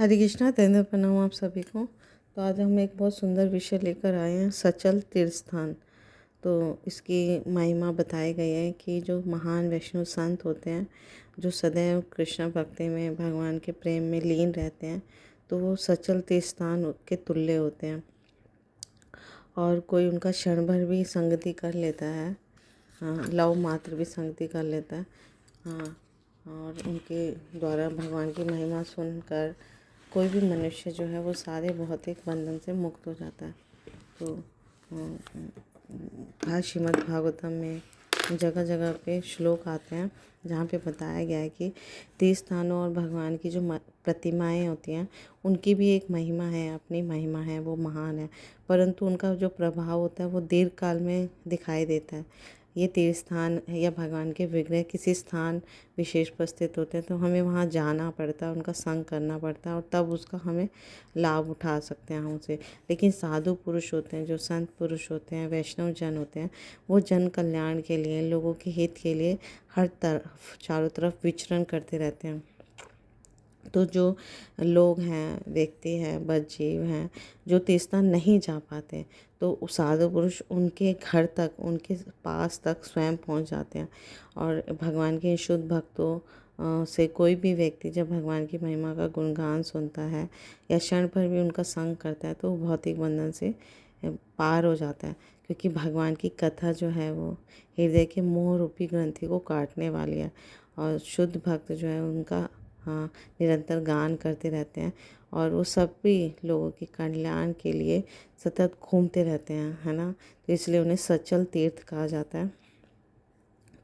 हरे कृष्णा, तेंदुआ प्रणाम आप सभी को। तो आज हम एक बहुत सुंदर विषय लेकर आए हैं, सचल तीर्थ स्थान। तो इसकी महिमा बताई गई है कि जो महान वैष्णव संत होते हैं, जो सदैव कृष्ण भक्ति में, भगवान के प्रेम में लीन रहते हैं, तो वो सचल तीर्थ स्थान के तुल्य होते हैं। और कोई उनका क्षण भर भी संगति कर लेता है, हाँ, लव मात्र भी संगति कर लेता है, हाँ, और उनके द्वारा भगवान की महिमा सुनकर कोई भी मनुष्य जो है वो सारे भौतिक बंधन से मुक्त हो जाता है। तो श्रीमद् भागवतम में जगह जगह पे श्लोक आते हैं जहाँ पे बताया गया है कि तीर्थ स्थानों और भगवान की जो प्रतिमाएं होती हैं उनकी भी एक महिमा है, अपनी महिमा है, वो महान है, परंतु उनका जो प्रभाव होता है वो दीर्घ काल में दिखाई देता है। ये तीर्थ स्थान या भगवान के विग्रह किसी स्थान विशेष पर स्थित होते हैं तो हमें वहाँ जाना पड़ता है, उनका संग करना पड़ता है और तब उसका हमें लाभ उठा सकते हैं हम उसे। लेकिन साधु पुरुष होते हैं, जो संत पुरुष होते हैं, वैष्णव जन होते हैं, वो जन कल्याण के लिए, लोगों के हित के लिए हर तरफ, चारों तरफ विचरण करते रहते हैं। तो जो लोग हैं, व्यक्ति हैं, बद्ध जीव हैं, जो तीर्थस्थान नहीं जा पाते, तो साधु पुरुष उनके घर तक, उनके पास तक स्वयं पहुंच जाते हैं। और भगवान के शुद्ध भक्तों से कोई भी व्यक्ति जब भगवान की महिमा का गुणगान सुनता है या क्षण भर भी उनका संग करता है तो वो भौतिक बंधन से पार हो जाता है, क्योंकि भगवान की कथा जो है वो हृदय के मोह रूपी ग्रंथि को काटने वाली है। और शुद्ध भक्त जो है उनका, हाँ, निरंतर गान करते रहते हैं और वो सभी लोगों के कल्याण के लिए सतत घूमते रहते हैं, है ना। तो इसलिए उन्हें सचल तीर्थ कहा जाता है।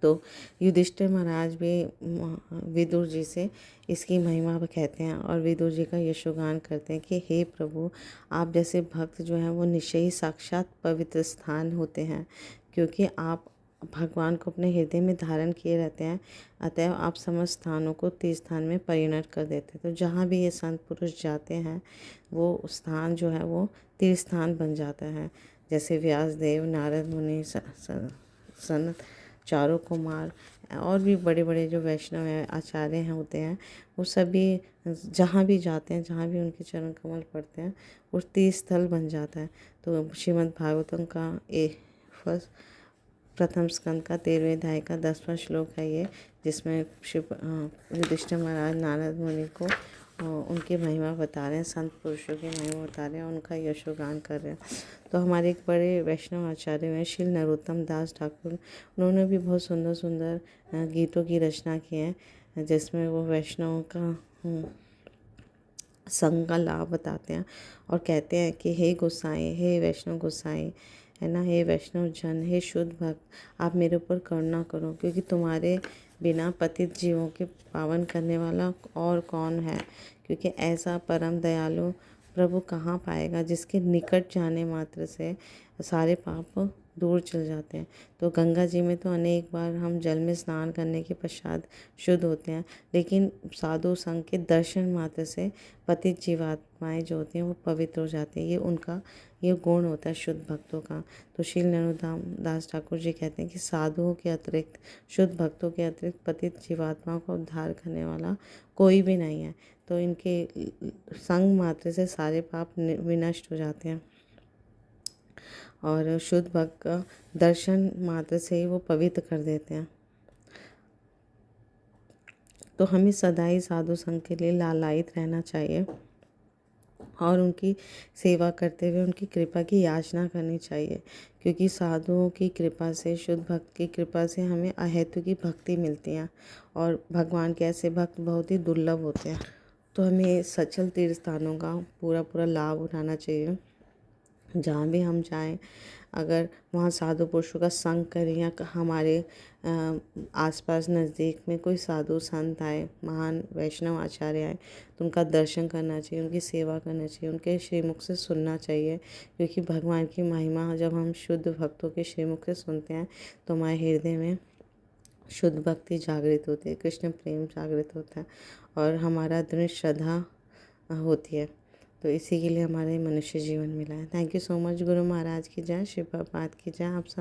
तो युधिष्ठिर महाराज भी विदुर जी से इसकी महिमा कहते हैं और विदुर जी का यशोगान करते हैं कि हे प्रभु, आप जैसे भक्त जो हैं वो निश्चय ही साक्षात पवित्र स्थान होते हैं, क्योंकि आप भगवान को अपने हृदय में धारण किए रहते हैं। अतएव आप समस्त स्थानों को तीर्थ स्थान में परिणत कर देते हैं। तो जहाँ भी ये संत पुरुष जाते हैं वो स्थान जो है वो तीर्थ स्थान बन जाता है। जैसे व्यास देव, नारद मुनि, सनत, चारों कुमार और भी बड़े बड़े जो वैष्णव हैं, आचार्य हैं, होते हैं, वो सभी जहाँ भी जाते हैं, जहाँ भी उनके चरण कमल पड़ते हैं, वो तीर्थ स्थल बन जाता है। तो श्रीमद् भागवतम का प्रथम स्कंद का 13वें अध्याय का 10वां श्लोक है ये, जिसमें युधिष्ठिर महाराज नारद मुनि को उनकी महिमा बता रहे हैं, संत पुरुषों की महिमा बता रहे हैं, उनका यशोगान कर रहे हैं। तो हमारे एक बड़े वैष्णव आचार्य हैं श्री नरोत्तम दास ठाकुर, उन्होंने भी बहुत सुंदर सुंदर गीतों की रचना की है, जिसमें वो वैष्णवों का संग का लाभ बताते हैं और कहते हैं कि हे गोसाई, हे वैष्णव गोसाई, है ना, हे वैष्णव जन, हे शुद्ध भक्त, आप मेरे ऊपर करुणा करो, क्योंकि तुम्हारे बिना पतित जीवों के पावन करने वाला और कौन है। क्योंकि ऐसा परम दयालु प्रभु कहाँ पाएगा, जिसके निकट जाने मात्र से सारे पाप दूर चल जाते हैं। तो गंगा जी में तो अनेक बार हम जल में स्नान करने के पश्चात शुद्ध होते हैं, लेकिन साधु संघ के दर्शन मात्र से पतित जीवात्माएं जो होती हैं वो पवित्र हो जाती हैं। ये गुण होता है शुद्ध भक्तों का। तो श्री नरोत्तम दास ठाकुर जी कहते हैं कि साधुओं के अतिरिक्त, शुद्ध भक्तों के अतिरिक्त पतित जीवात्माओं का उद्धार करने वाला कोई भी नहीं है। तो इनके संग मात्र से सारे पाप विनष्ट हो जाते हैं और शुद्ध भक्त का दर्शन मात्र से ही वो पवित्र कर देते हैं। तो हमें सदा ही साधु संघ के लिए लालायित रहना चाहिए और उनकी सेवा करते हुए उनकी कृपा की याचना करनी चाहिए, क्योंकि साधुओं की कृपा से, शुद्ध भक्त की कृपा से हमें अहेतु की भक्ति मिलती है और भगवान के ऐसे भक्त बहुत ही दुर्लभ होते हैं। तो हमें सचल तीर्थ स्थानों का पूरा लाभ उठाना चाहिए। जहाँ भी हम जाएं, अगर वहाँ साधु पुरुषों का संग करें या हमारे आसपास नज़दीक में कोई साधु संत आए, महान वैष्णव आचार्य आए, तो उनका दर्शन करना चाहिए, उनकी सेवा करना चाहिए, उनके श्रीमुख से सुनना चाहिए, क्योंकि भगवान की महिमा जब हम शुद्ध भक्तों के श्रीमुख से सुनते हैं तो हमारे हृदय में शुद्ध भक्ति जागृत होती है, कृष्ण प्रेम जागृत होता है और हमारा दृढ़ श्रद्धा होती है। तो इसी के लिए हमारे मनुष्य जीवन मिला है। Thank you so much. Guru Maharaj की जय, शिव प्रभात की जय। आप सब